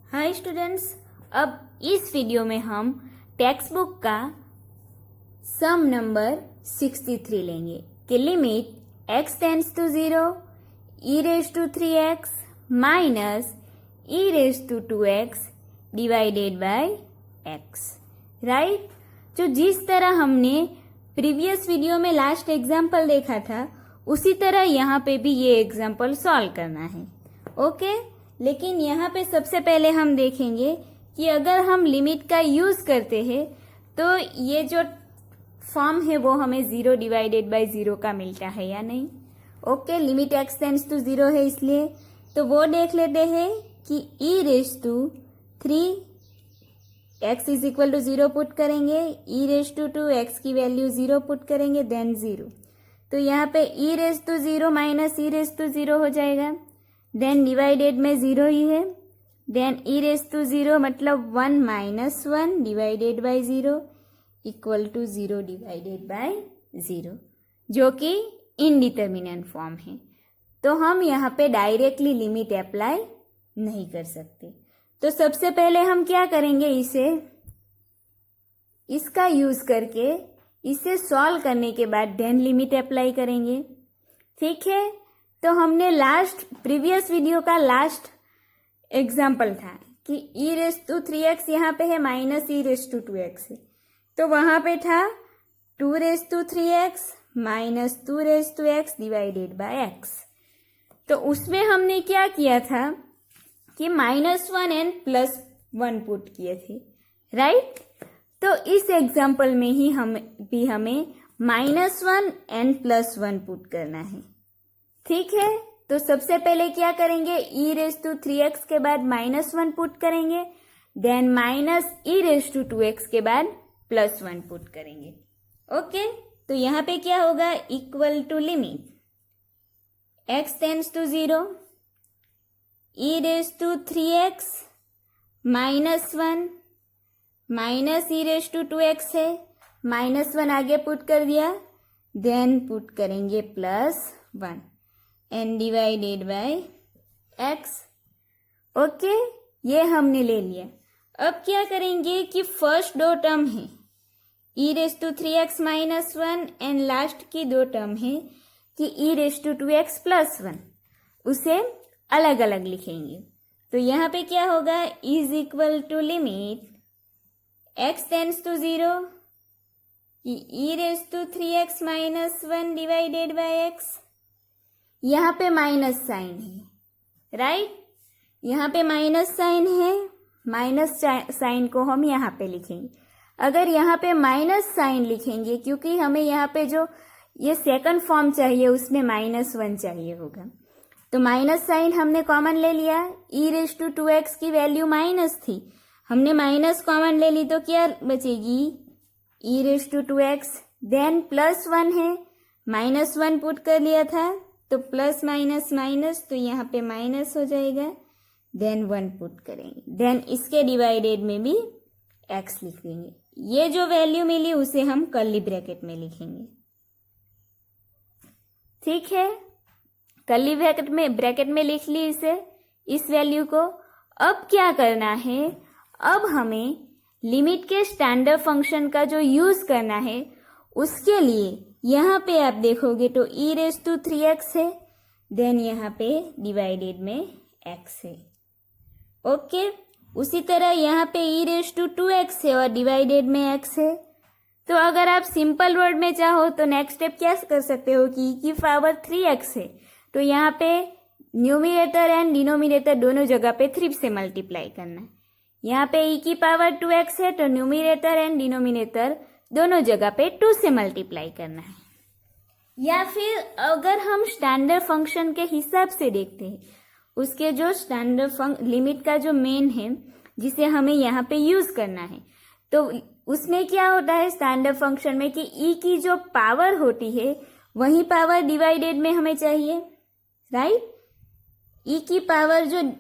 Hi students, अब इस video में हम टेक्स्ट बुक का सम नंबर 63 लेंगे कि limit x tends to 0 e raise to 3x minus e raise to 2x divided by x। Right, जो जिस तरह हमने प्रीवियस वीडियो में लास्ट एग्जाम्पल देखा था उसी तरह यहाँ पे भी ये एग्जाम्पल सॉल्व करना है। ओके, लेकिन यहाँ पे सबसे पहले हम देखेंगे कि अगर हम लिमिट का यूज करते हैं तो ये जो फॉर्म है वो हमें 0 डिवाइडेड बाय 0 का मिलता है या नहीं। Okay, limit x tends to 0 है इसलिए तो वो देख लेते हैं कि e raise to 3 x is equal to 0 put करेंगे, e रेज टू 2 x की वैल्यू 0 पुट करेंगे, देन 0। तो यहाँ पे e raise to 0 minus e raise to 0 हो जाएगा, देन डिवाइडेड में 0 ही है, देन e रेज टू 0 मतलब 1 minus 1 divided by 0 equal to 0 divided by 0, जो कि इनडिटर्मिनेंट फॉर्म है। तो हम यहाँ पे डायरेक्टली लिमिट अप्लाई नहीं कर सकते। तो सबसे पहले हम क्या करेंगे, इसका यूज करके इसे सॉल्व करने के बाद देन लिमिट अप्लाई करेंगे। ठीक है, तो हमने प्रीवियस वीडियो का लास्ट एग्जाम्पल था कि e रेज टू 3x यहाँ पे है minus e raise to 2x है, तो वहां पे था 2 raise to 3x minus 2 raise to x divided by x। तो उसमें हमने क्या किया था कि -1 एंड +1 पुट किए थे। राइट, तो इस एग्जाम्पल में ही हमें -1 एंड +1 पुट करना है। ठीक है, तो सबसे पहले क्या करेंगे, e रेज टू 3x के बाद -1 पुट करेंगे, then minus e raise to 2x के बाद +1 पुट करेंगे। ओके, तो यहाँ पे क्या होगा, equal to limit x tends to 0 e raise to 3x minus 1 minus e raise to 2x है, -1 आगे पुट कर दिया, देन पुट करेंगे +1 and divided by x। Okay, ये हमने ले लिया। अब क्या करेंगे कि फर्स्ट दो टर्म है e raise to 3x minus 1 and last की दो टर्म है कि e रेज टू 2x +1, उसे अलग अलग लिखेंगे। तो यहाँ पे क्या होगा, is equal to limit x tends to 0 कि e raise to 3x minus 1 divided by x। यहाँ पे माइनस साइन है। राइट, यहाँ पे माइनस साइन है, माइनस साइन को हम यहाँ पे लिखेंगे। अगर यहाँ पे माइनस साइन लिखेंगे क्योंकि हमें यहाँ पे जो ये सेकंड फॉर्म चाहिए उसमें -1 चाहिए होगा, तो माइनस साइन हमने कॉमन ले लिया। e रेज टू 2x की वैल्यू माइनस थी, हमने माइनस कॉमन ले ली तो क्या बचेगी, e raise to 2x, then +1 है, -1 पुट कर लिया था तो प्लस माइनस माइनस, तो यहाँ पे माइनस हो जाएगा, देन 1 पुट करेंगे, देन इसके डिवाइडेड में भी x लिख देंगे। ये जो वैल्यू मिली उसे हम कर्ली ब्रैकेट में लिखेंगे। ठीक है, कर्ली ब्रैकेट में लिख ली इस वैल्यू को। अब क्या करना है, अब हमें लिमिट के स्टैंडर्ड फंक्शन का जो यूज करना है उसके लिए यहाँ पे आप देखोगे तो e रेज टू 3x है, देन यहाँ पे डिवाइडेड में x है। ओके, उसी तरह यहाँ पे e रेज टू 2x है और डिवाइडेड में x है। तो अगर आप सिंपल वर्ड में चाहो तो नेक्स्ट स्टेप क्या कर सकते हो कि e की पावर 3x है, तो यहाँ पे न्यूमिनेटर एंड डिनोमिनेटर दोनों जगह पे 3 से मल्टीप्लाई करना है। यहाँ पे e की पावर 2x है तो न्यूमिनेटर एंड डिनोमिनेटर दोनों जगह पे 2 से मल्टीप्लाई करना है। या फिर अगर हम स्टैंडर्ड फंक्शन के हिसाब से देखते हैं, उसके जो स्टैंडर्ड लिमिट का जो मेन है जिसे हमें यहाँ पे यूज करना है, तो उसमें क्या होता है स्टैंडर्ड फंक्शन में कि e की जो पावर होती है वही पावर डिवाइडेड में हमें चाहिए। राइट, e की पावर जो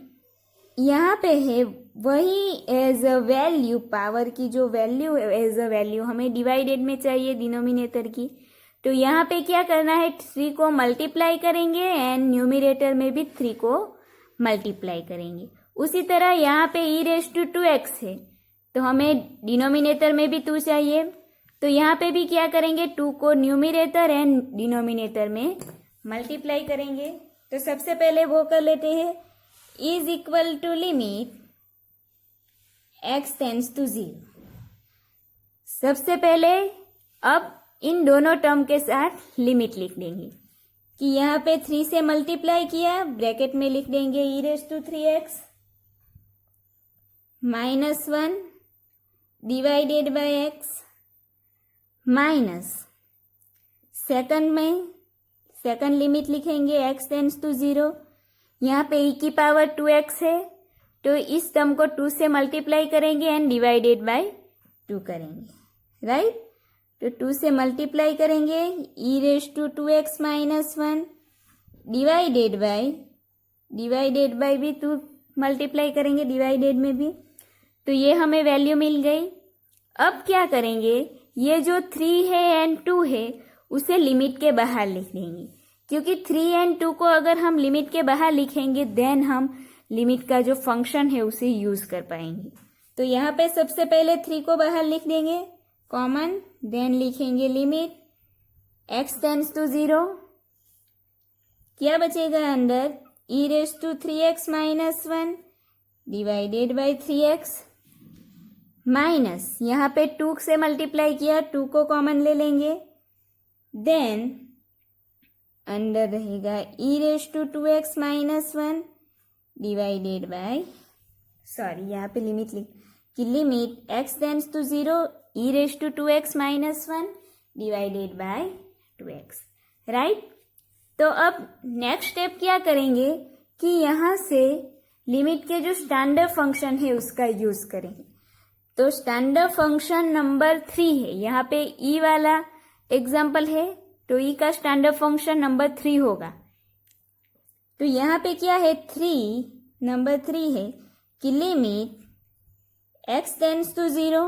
यहाँ पे है वही एज अ वैल्यू, पावर की जो वैल्यू है एज अ वैल्यू हमें डिवाइडेड में चाहिए डिनोमिनेटर की। तो यहाँ पे क्या करना है, 3 को मल्टीप्लाई करेंगे एंड न्यूमिनेटर में भी 3 को मल्टीप्लाई करेंगे। उसी तरह यहाँ पे e रेज टू 2x है, तो हमें डिनोमिनेटर में भी 2 चाहिए, तो यहाँ पे भी क्या करेंगे, 2 को न्यूमिनेटर एंड डिनोमिनेटर में मल्टीप्लाई करेंगे। तो सबसे पहले वो कर लेते हैं, is equal to limit x tends to 0। सबसे पहले अब इन दोनों टर्म के साथ लिमिट लिख देंगे कि यहाँ पे 3 से मल्टीप्लाई किया, ब्रैकेट में लिख देंगे e raise to 3x -1 divided by x minus second में सेकंड लिमिट लिखेंगे x टेंड्स टू 0। यहाँ पे e की पावर 2x है, तो इस टर्म को 2 से मल्टीप्लाई करेंगे एंड डिवाइडेड बाय 2 करेंगे, राइट। तो 2 से मल्टीप्लाई करेंगे, e raise to 2x minus 1 divided by भी 2 मल्टीप्लाई करेंगे डिवाइडेड में भी, तो ये हमें वैल्यू मिल गई। अब क्या करेंगे, ये जो 3 है एंड 2 है उसे लिमिट के बाहर लिख देंगे, क्योंकि 3 एंड 2 को अगर हम लिमिट के बाहर लिखेंगे देन हम लिमिट का जो फंक्शन है उसे यूज कर पाएंगे। तो यहाँ पे सबसे पहले 3 को बाहर लिख देंगे कॉमन, देन लिखेंगे लिमिट x टेंड्स टू 0, क्या बचेगा अंदर, e raise to 3x minus 1 divided by 3x minus, यहाँ पे 2 से मल्टीप्लाई किया, 2 को कॉमन ले लेंगे, देन अंदर रहेगा e raise to 2x minus 1 divided by, sorry यहाँ पे लिमिट लिख कि limit x tends to 0 e raise to 2x minus 1 divided by 2x, right. तो अब नेक्स्ट स्टेप क्या करेंगे कि यहाँ से लिमिट के जो स्टैंडर्ड फंक्शन है उसका यूज करेंगे। तो स्टैंडर्ड फंक्शन नंबर 3 है, यहाँ पे e वाला एग्जाम्पल है, तो e का स्टैंडर्ड फंक्शन नंबर 3 होगा। तो यहाँ पे क्या है, नंबर 3 है कि limit x tends to 0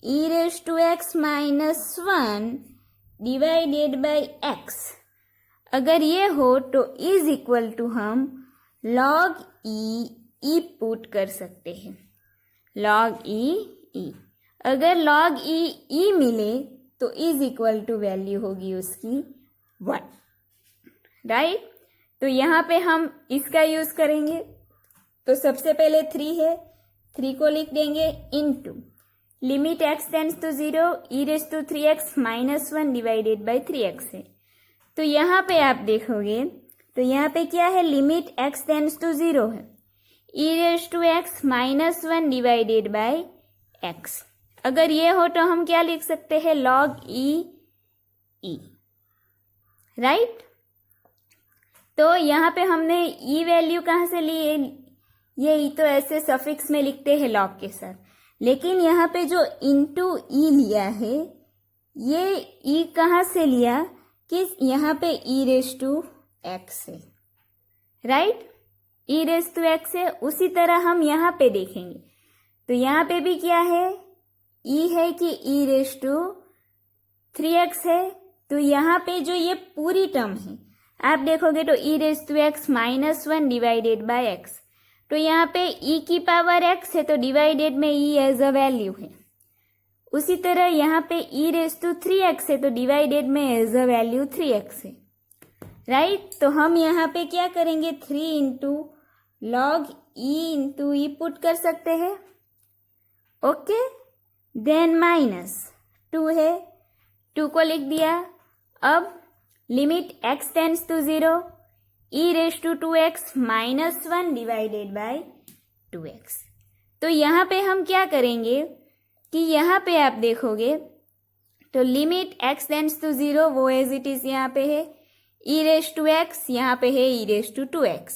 e raise to x minus 1 divided by x, अगर ये हो तो इज इक्वल टू हम log e पुट कर सकते हैं, log e, अगर log e मिले तो इज इक्वल टू वैल्यू होगी उसकी 1, राइट। तो यहाँ पे हम इसका यूज करेंगे। तो सबसे पहले 3 है, 3 को लिख देंगे into limit x tends to 0 e raise to 3x minus 1 divided by 3x है। तो यहाँ पे आप देखोगे तो यहाँ पे क्या है, लिमिट x टेंड्स टू 0 है, e raise to x minus 1 divided by x, अगर ये हो तो हम क्या लिख सकते हैं, log e, राइट। तो यहाँ पे हमने e वैल्यू कहाँ से ली है, ये e तो ऐसे सफिक्स में लिखते हैं log के साथ, लेकिन यहाँ पे जो इंटू e लिया है, ये e कहाँ से लिया कि यहाँ पे e रेज टू x है, right, e raise to x है। उसी तरह हम यहाँ पे देखेंगे तो यहाँ पे भी क्या है, e है कि e रेज टू 3x है, तो यहाँ पे जो ये पूरी टर्म है आप देखोगे तो e raise to x minus 1 divided by x, तो यहाँ पे e की पावर x है तो डिवाइडेड में e एज अ वैल्यू है। उसी तरह यहाँ पे e रेज टू 3x है तो डिवाइडेड में एज अ वैल्यू 3x है, राइट। तो हम यहाँ पे क्या करेंगे, 3 इंटू लॉग e इंटू ई पुट कर सकते हैं, ओके। देन माइनस 2 है, 2 को लिख दिया। अब limit x tends to 0 e raise to 2x minus 1 divided by 2x। तो यहाँ पे हम क्या करेंगे कि यहाँ पे आप देखोगे तो लिमिट x टेंड्स टू 0 वो एज इट इज यहाँ पे है, e रेज टू x यहाँ पे है e raise to 2x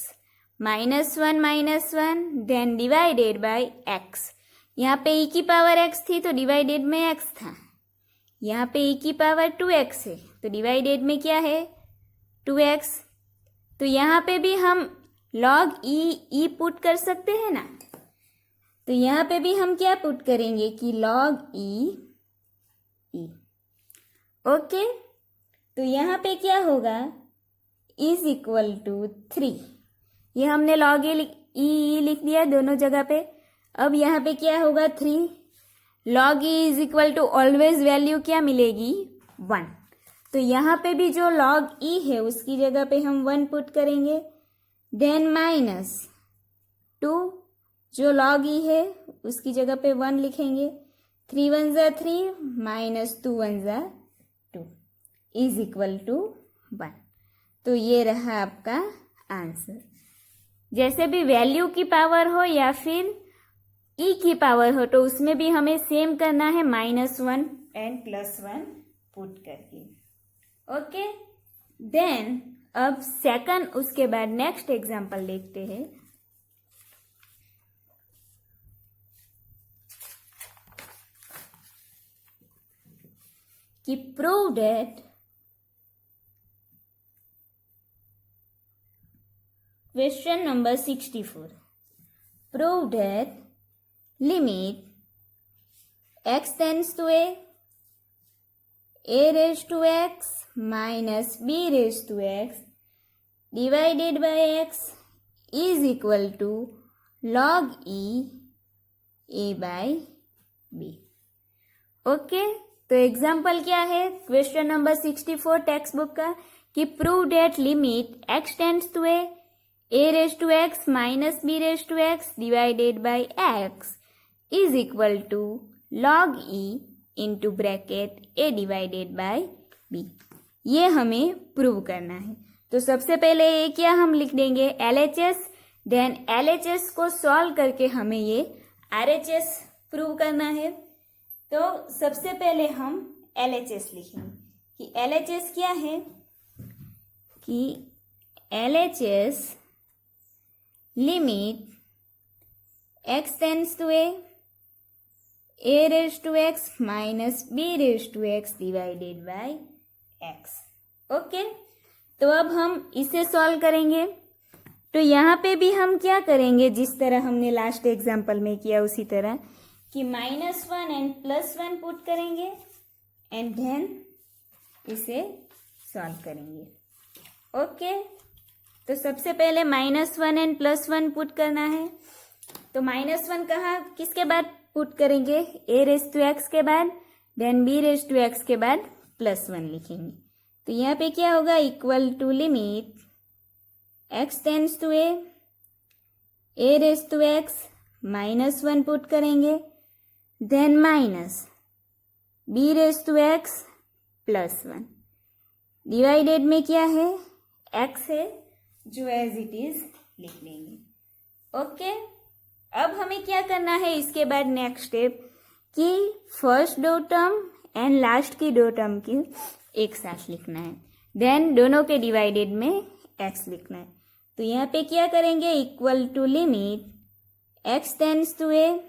minus 1 then divided by x, यहाँ पे e की पावर x थी तो डिवाइडेड में x था, यहाँ पे e की पावर 2x है तो डिवाइडेड में क्या है 2x। तो यहाँ पे भी हम log e पुट कर सकते हैं ना, तो यहाँ पे भी हम क्या पुट करेंगे कि log e, ओके। तो यहाँ पे क्या होगा, इज इक्वल टू 3, ये हमने log ई लिख दिया दोनों जगह पे। अब यहाँ पे क्या होगा 3 log e is equal to always value क्या मिलेगी 1। तो यहाँ पे भी जो log ई है उसकी जगह पे हम 1 पुट करेंगे। देन माइनस 2 जो log ई है उसकी जगह पे 1 लिखेंगे। 3 1 ज़ा 3 माइनस 2 1 ज़ा 2 इज इक्वल टू 1। तो ये रहा आपका आंसर। जैसे भी वैल्यू की पावर हो या फिर ई की पावर हो तो उसमें भी हमें सेम करना है, -1 एंड +1 पुट करके। ओके, देन अब सेकंड उसके बाद नेक्स्ट एग्जांपल देखते हैं। कि prove that question number 64, prove that limit x tends to a raised to x minus b raised to x divided by x is equal to log e a by b। Okay, तो example क्या है question number 64 textbook का कि prove that limit x tends to a raised to x minus b raised to x divided by x is equal to log e into bracket a divided by b। ये हमें prove करना है। तो सबसे पहले ये क्या हम लिख देंगे LHS, देन LHS को सॉल्व करके हमें ये RHS प्रूव करना है। तो सबसे पहले हम LHS लिखेंगे कि LHS क्या है कि LHS limit x tends to a raised to x minus b raised to x divided by x। Okay, तो अब हम इसे सॉल्व करेंगे। तो यहाँ पे भी हम क्या करेंगे, जिस तरह हमने लास्ट एग्जाम्पल में किया उसी तरह कि -1 एंड +1 पुट करेंगे एंड देन इसे सॉल्व करेंगे। ओके, तो सबसे पहले -1 एंड +1 पुट करना है। तो -1 कहाँ किसके बाद पुट करेंगे, a raised to x के बाद, then b raised to x के बाद +1 लिखेंगे। तो यहाँ पे क्या होगा equal to limit x tends to a raised to x -1 put करेंगे, then minus b raised to x +1 divided में क्या है x है जो एज इट इज लिख लेंगे। ओके, अब हमें क्या करना है इसके बाद नेक्स्ट स्टेप कि फर्स्ट दो टर्म एंड लास्ट की दो टर्म की एक साथ लिखना है, देन दोनों के डिवाइडेड में x लिखना है। तो यहाँ पे क्या करेंगे equal to limit x tends to a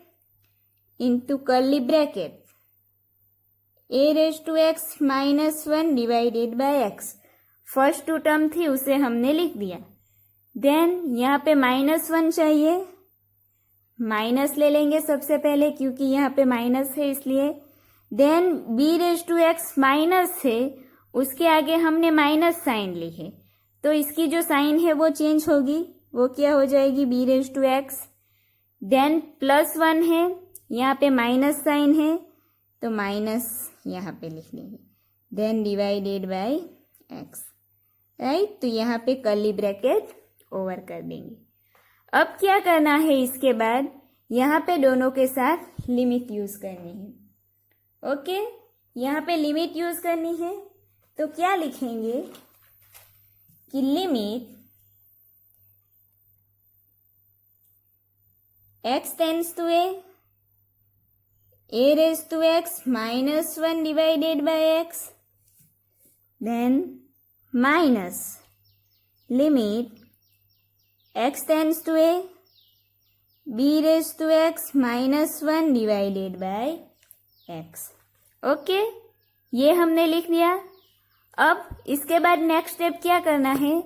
into curly bracket a raised to x -1 divided by x। First two term थी उसे हमने लिख दिया। देन यहाँ पे -1 चाहिए, माइनस ले लेंगे सबसे पहले क्योंकि यहाँ पे माइनस है इसलिए। Then b raised to x minus है, उसके आगे हमने माइनस साइन लिखे तो इसकी जो साइन है वो चेंज होगी, वो क्या हो जाएगी b raised to x। Then +1 है, यहाँ पे माइनस साइन है तो माइनस यहाँ पे लिख लेंगे, then divided by x, right. तो यहाँ पे कर्ली ब्रैकेट ओवर कर देंगे। अब क्या करना है इसके बाद, यहाँ पे दोनों के साथ लिमिट यूज करनी है। ओके, यहाँ पे लिमिट यूज करनी है तो क्या लिखेंगे कि limit x tends to a raised to x -1 divided by x, then minus limit x tends to a b raised to x -1 divided by x। Okay, ये हमने लिख दिया। अब इसके बाद नेक्स्ट स्टेप क्या करना है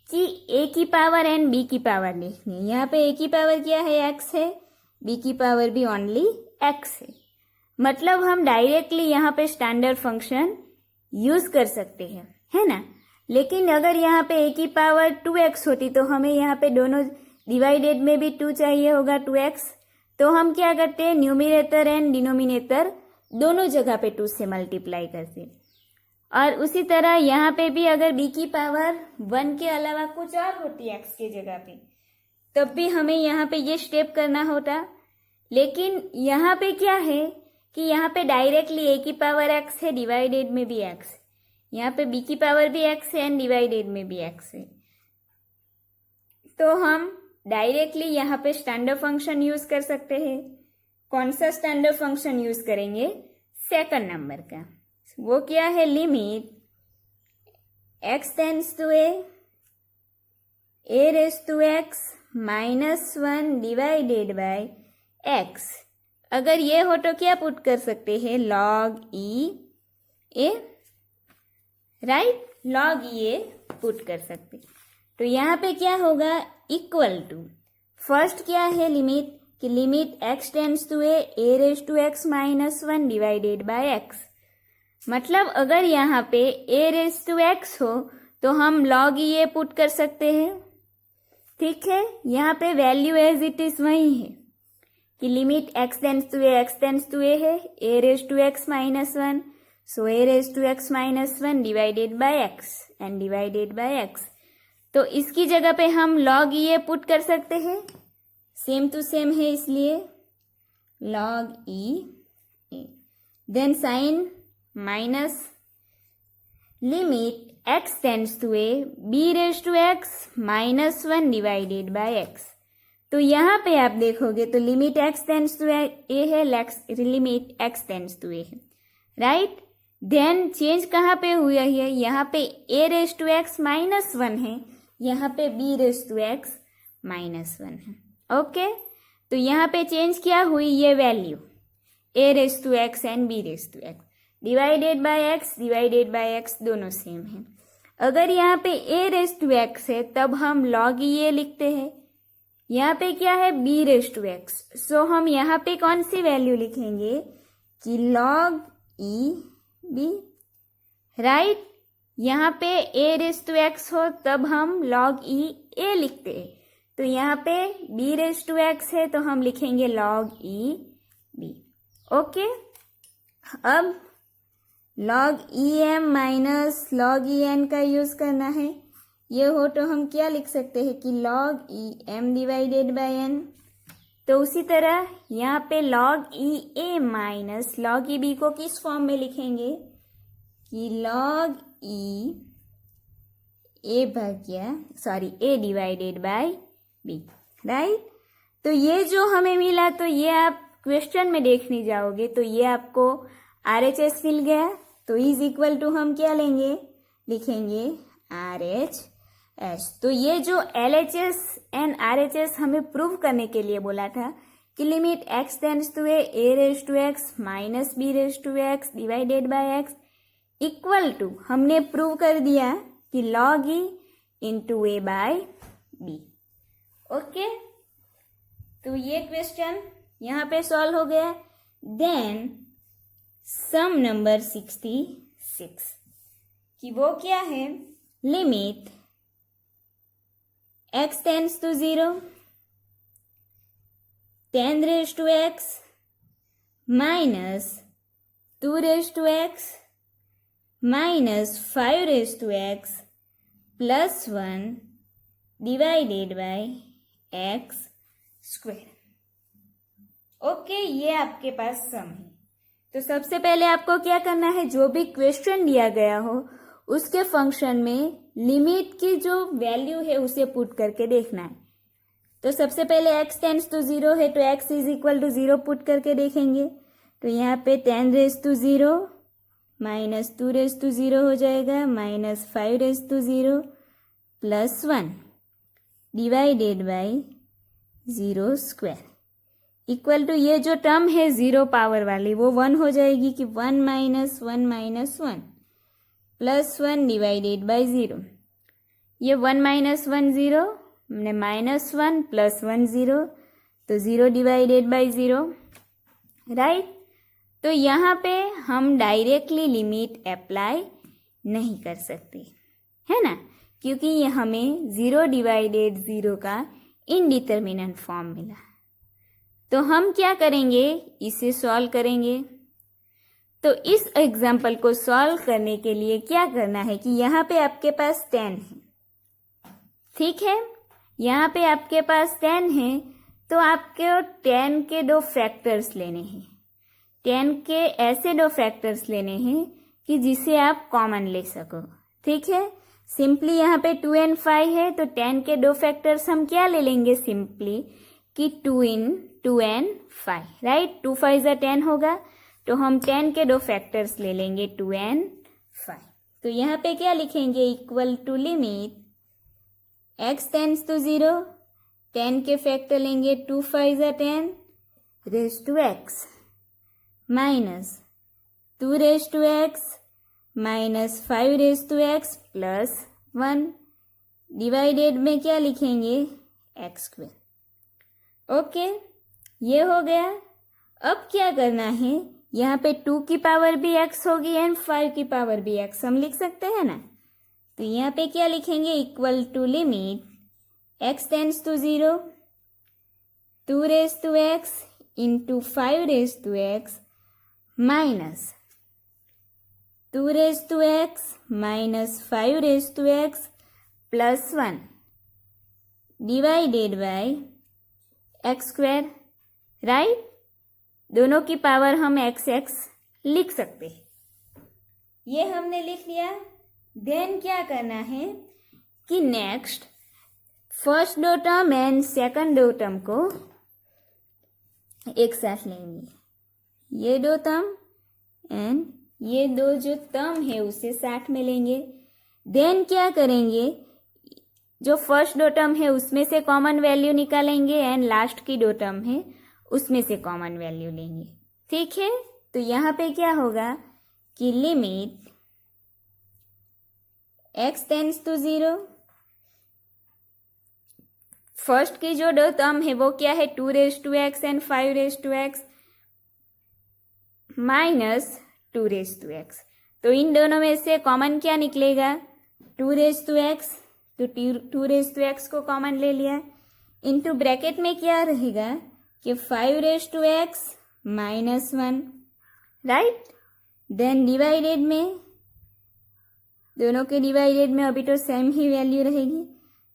कि a की पावर एंड b की पावर लिखनी है। यहाँ पे a की पावर क्या है x है, b की पावर भी ओनली x है। मतलब हम डायरेक्टली यहाँ पे स्टैंडर्ड फंक्शन यूज कर सकते हैं, है ना। लेकिन अगर यहाँ पे a की पावर 2x होती तो हमें यहाँ पे दोनों डिवाइडेड में भी 2 चाहिए होगा 2x। तो हम क्या करते हैं, न्यूमिनेटर एंड डिनोमिनेटर दोनों जगह पे 2 से मल्टीप्लाई करते हैं। और उसी तरह यहाँ पे भी अगर b की पावर 1 के अलावा कुछ और होती है x के जगह पे, तब भी हमें यहाँ पे ये स्टेप करना होता। लेकिन यहाँ पे क्या है कि यहाँ पे डायरेक्टली a की पावर x है, डिवाइडेड में भी x, यहाँ पे b की पावर भी x है एंड डिवाइडेड में भी x है। तो हम डायरेक्टली यहाँ पे स्टैंडर्ड फंक्शन यूज कर सकते हैं। कौन सा स्टैंडर्ड फंक्शन यूज करेंगे, सेकंड नंबर का। वो क्या है, limit x tends to a raise to x -1 divided by x। अगर ये हो तो क्या पुट कर सकते हैं, log e a, right, log e a put कर सकते। तो यहाँ पे क्या होगा, इक्वल टू, फर्स्ट क्या है लिमिट, कि limit x tends to a raise to x -1 divided by x। मतलब अगर यहाँ पे a रेज़ टू x हो तो हम log e a पुट कर सकते हैं। ठीक है, यहाँ पे वैल्यू एज इट इज वही है कि limit x tends to a है, a raise to x -1, so a raise to x -1 divided by x and divided by x। तो इसकी जगह पे हम log e a पुट कर सकते हैं, सेम टू सेम है इसलिए log e a। Then sign minus limit x tends to a b raise to x -1 divided by x। तो यहाँ पे आप देखोगे तो limit x tends to a है, limit x tends to a है, राइट। देन चेंज कहाँ पे हुआ है, यहाँ पे a रेज़ टू x -1 है, यहाँ पे b रेज़ टू x -1 है। ओके, तो यहाँ पे चेंज क्या हुई, ये value a raise to x and b raise to x divided by x दोनों सेम है। अगर यहाँ पे a रेज़ टू x है तब हम log e a लिखते हैं, यहाँ पे क्या है b रेज़ टू x, सो हम यहाँ पे कौन सी वैल्यू लिखेंगे कि log e b, राइट। यहाँ पे a रेज़ टू x हो तब हम log e a लिखते हैं, तो यहाँ पे b रेज़ टू x है तो हम लिखेंगे log e b। ओके, अब log e m minus log e n का यूज करना है। ये हो तो हम क्या लिख सकते हैं कि log e m divided by n। तो उसी तरह यहाँ पे log e a minus log e b को किस फॉर्म में लिखेंगे कि log e a divided by b, right. तो ये जो हमें मिला, तो ये आप क्वेश्चन में देखने जाओगे तो ये आपको RHS मिल गया, तो इज इक्वल टू हम क्या लेंगे, लिखेंगे RHS। तो ये जो LHS एंड RHS हमें प्रूव करने के लिए बोला था कि limit x tends to a raise to x -b raise to x divided by x equal to, हमने प्रूव कर दिया कि log e into a by b। Okay, तो ये क्वेश्चन यहाँ पे सॉल्व हो गया। देन सम नंबर 66 कि वो क्या है, limit x tends to 0 10 raise to x -2 raise to x -5 raise to x +1 divided by x square. Okay, ये आपके पास सम है। तो सबसे पहले आपको क्या करना है, जो भी क्वेश्चन दिया गया हो उसके फंक्शन में लिमिट की जो वैल्यू है उसे पुट करके देखना है। तो सबसे पहले x टेंड्स टू 0 है तो x is equal to 0 put करके देखेंगे। तो यहाँ पे 10 रेज़ टू 0 -2 रेज़ टू 0 हो जाएगा, -5 raise to 0 +1 divided by 0 square equal to, ये जो टर्म है 0 पावर वाली वो 1 हो जाएगी कि 1 - 1 - 1 +1 डिवाइडेड बाय 0। ये 1 - 1 0 -1 +1 0, तो 0 डिवाइडेड बाय 0, राइट। तो यहाँ पे हम डायरेक्टली लिमिट अप्लाई नहीं कर सकते, है ना, क्योंकि ये हमें 0 डिवाइडेड 0 का इनडिटर्मिनेंट फॉर्म मिला। तो हम क्या करेंगे, इसे सॉल्व करेंगे। तो इस एग्जाम्पल को सॉल्व करने के लिए क्या करना है कि यहाँ पे आपके पास 10 है, ठीक है, यहाँ पे आपके पास 10 है, तो आपको 10 के दो फैक्टर्स लेने हैं। 10 के ऐसे दो फैक्टर्स लेने हैं कि जिसे आप कॉमन ले सको, ठीक है। सिंपली यहाँ पे 2 and 5 है, तो 10 के दो फैक्टर्स हम क्या ले लेंगे सिंपली कि 2 and 5, राइट। 2 5 10 होगा, तो हम 10 के दो फैक्टर्स ले लेंगे 2 and 5। तो यहाँ पे क्या लिखेंगे, equal to limit x tends to 0, 10 के फैक्टर लेंगे 2 5 10 raise to x minus 2 raise to x minus 5 raise to x plus 1 divided में क्या लिखेंगे x स्क्वायर। ओके, ये हो गया। अब क्या करना है, यहाँ पे 2 की पावर भी x होगी एंड 5 की पावर भी x हम लिख सकते हैं ना। तो यहाँ पे क्या लिखेंगे, equal to limit x tends to 0, 2 raise to x into 5 raise to x minus 2 raise to x minus 5 raise to x plus 1 divided by x square, right. दोनों की पावर हम x लिख सकते हैं। ये हमने लिख लिया। देन क्या करना है कि नेक्स्ट फर्स्ट दो टर्म एंड सेकंड दो टर्म को एक साथ लेंगे। ये दो टर्म एंड ये दो जो टर्म है उसे साथ में लेंगे। देन क्या करेंगे, जो फर्स्ट दो टर्म है उसमें से कॉमन वैल्यू निकालेंगे एंड लास्ट की दो टर्म है उसमें से कॉमन वैल्यू लेंगे, ठीक है। तो यहाँ पे क्या होगा कि limit x tends to 0, first की जो दो टर्म है वो क्या है 2 raise to x and 5 raise to x minus 2 raise to x। तो इन दोनों में से कॉमन क्या निकलेगा 2 रेज टू x, तो 2 रेज टू x को कॉमन ले लिया। इनटू ब्रैकेट में क्या रहेगा कि 5 raise to x minus 1, right. Then divided में, दोनों के डिवाइडेड में अभी तो सेम ही वैल्यू रहेगी।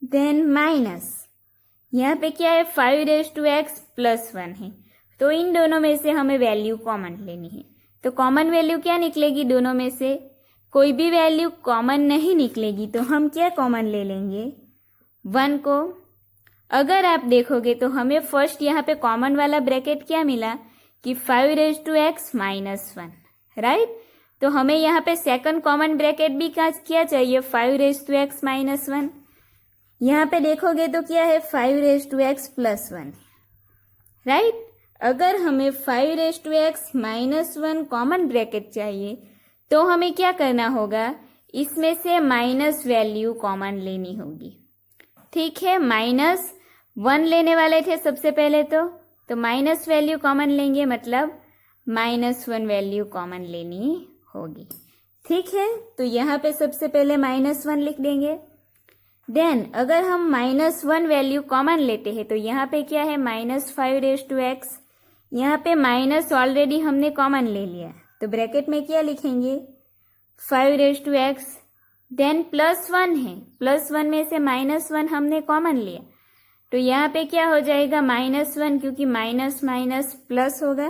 देन माइनस, यहाँ पे क्या है 5 रेज टू x प्लस 1 है, तो इन दोनों में से हमें वैल्यू कॉमन लेनी है। तो कॉमन वैल्यू क्या निकलेगी, दोनों में से कोई भी वैल्यू कॉमन नहीं निकलेगी, तो हम क्या कॉमन ले लेंगे 1 को। अगर आप देखोगे तो हमें फर्स्ट यहाँ पे कॉमन वाला ब्रैकेट क्या मिला कि 5 raise to x minus 1, right. तो हमें यहाँ पे सेकंड कॉमन ब्रैकेट भी क्या चाहिए 5 रेज टू x माइनस 1। यहाँ पे देखोगे तो क्या है 5 raise to x plus 1, right. अगर हमें 5 raise to x minus 1 common bracket चाहिए तो हमें क्या करना होगा, इसमें से माइनस वैल्यू कॉमन लेनी होगी, ठीक है। माइनस 1 लेने वाले थे सबसे पहले, तो माइनस वैल्यू कॉमन लेंगे, मतलब माइनस 1 वैल्यू कॉमन लेनी होगी, ठीक है। तो यहाँ पे सबसे पहले माइनस 1 लिख देंगे। देन अगर हम माइनस 1 वैल्यू कॉमन लेते हैं तो यहाँ पे क्या है माइनस 5 रेज टू x, यहाँ पे माइनस ऑलरेडी हमने कॉमन ले लिया, तो ब्रैकेट में क्या लिखेंगे 5 raise to x। Then plus 1 है, प्लस 1 में से माइनस 1 हमने कॉमन लिया, तो यहाँ पे क्या हो जाएगा माइनस 1, क्योंकि माइनस माइनस प्लस होगा,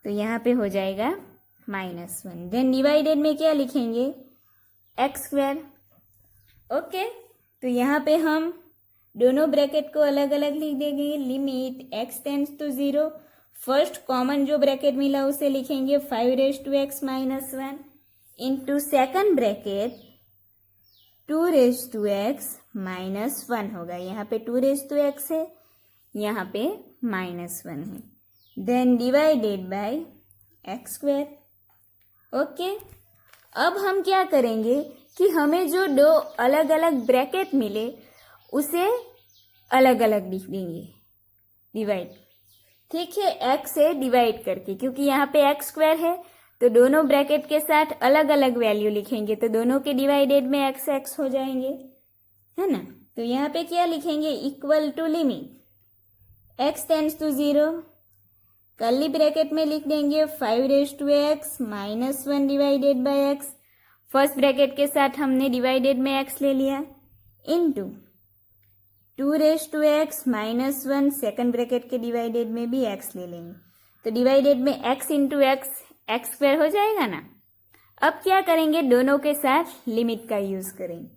तो यहाँ पे हो जाएगा माइनस 1। देन डिवाइडेड में क्या लिखेंगे x स्क्वायर, ओके। तो यहाँ पे हम दोनों ब्रैकेट को अलग अलग लिख देंगे। Limit x tends to 0, first common जो ब्रैकेट मिला उसे लिखेंगे 5 raise to x minus 1 into second bracket 2 raise to x minus 1 होगा। यहाँ पे 2 रेज टू x है, यहाँ पे माइनस 1 है। Then divided by x square, okay. अब हम क्या करेंगे कि हमें जो दो अलग अलग ब्रैकेट मिले उसे अलग अलग लिख देंगे, डिवाइड, ठीक है, x से डिवाइड करके, क्योंकि यहाँ पे x स्क्वायर है तो दोनों ब्रैकेट के साथ अलग अलग वैल्यू लिखेंगे, तो दोनों के डिवाइडेड में x x हो जाएंगे, है ना। तो यहाँ पे क्या लिखेंगे, equal to limit x tends to 0, curly bracket में लिख देंगे 5x minus 1 divided by x, first bracket के साथ हमने डिवाइडेड में x ले लिया, into 2x minus 1, second bracket के डिवाइडेड में भी x ले लेंगे, तो डिवाइडेड में x इंटू x स्क्वायर हो जाएगा ना। अब क्या करेंगे, दोनों के साथ लिमिट का यूज करेंगे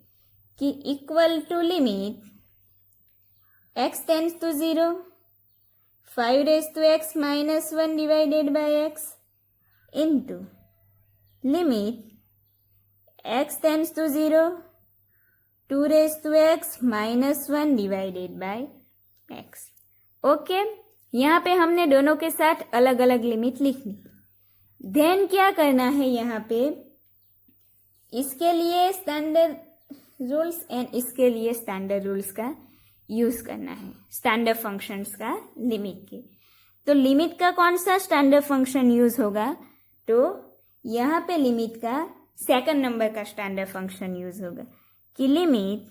कि equal to limit x tends to 0, 5x minus 1 divided by x into limit x tends to 0, 2x minus 1 divided by x। Okay, यहाँ पे हमने दोनों के साथ अलग अलग लिमिट लिखनी। देन क्या करना है, यहाँ पे इसके लिए स्टैंडर्ड रूल्स एंड इसके लिए स्टैंडर्ड रूल्स का यूज करना है, स्टैंडर्ड फंक्शंस का लिमिट के। तो लिमिट का कौन सा स्टैंडर्ड फंक्शन यूज होगा, तो यहाँ पे लिमिट का सेकंड नंबर का स्टैंडर्ड फंक्शन यूज होगा कि limit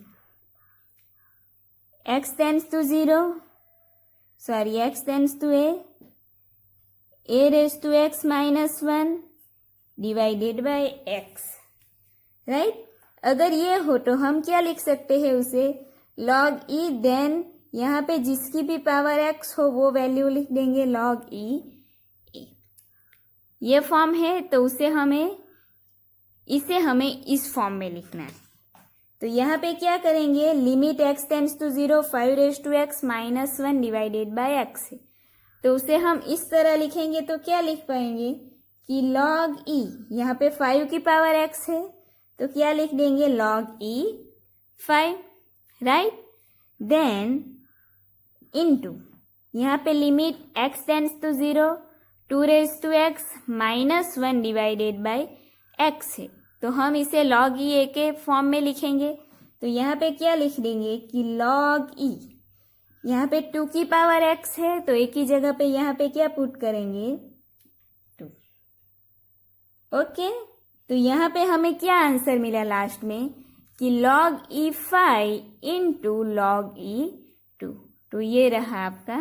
x tends to 0, sorry x tends to a raise to x minus 1 divided by x, right. अगर ये हो तो हम क्या लिख सकते हैं उसे, log e, देन यहाँ पे जिसकी भी पावर x हो वो वैल्यू लिख देंगे log e। ये फॉर्म है तो इसे हमें इस फॉर्म में लिखना है। तो यहाँ पे क्या करेंगे, limit x tends to 0, 5x minus 1 divided by x है, तो उसे हम इस तरह लिखेंगे तो क्या लिख पाएंगे कि log e, यहाँ पे 5 की पावर x है तो क्या लिख देंगे log e 5, right. Then into यहाँ पे limit x tends to 0, 2x minus 1 divided by x है, तो हम इसे log e के फॉर्म में लिखेंगे। तो यहाँ पे क्या लिख देंगे कि log e, यहाँ पे 2 की पावर x है तो एक ही जगह पे यहाँ पे क्या पुट करेंगे 2। ओके, तो यहाँ पे हमें क्या आंसर मिला लास्ट में कि log e 5 into log e 2, तो ये रहा आपका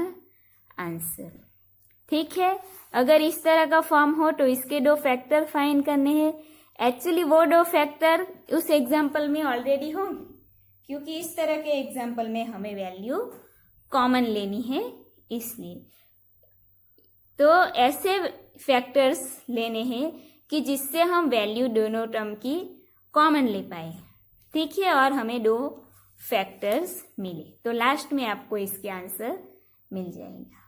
आंसर। ठीक है, अगर इस तरह का फॉर्म हो तो इसके 2 फैक्टर फाइंड करने हैं। एक्चुअली वो 2 फैक्टर उस एग्जाम्पल में ऑलरेडी होंगे, क्योंकि इस तरह के एग्जाम्पल में हमें वैल्यू कॉमन लेनी है, इसलिए तो ऐसे फैक्टर्स लेने हैं कि जिससे हम वैल्यू दोनों टर्म की कॉमन ले पाए। ठीक है, और हमें 2 फैक्टर्स मिले तो लास्ट में आपको इसके आंसर मिल जाएगा।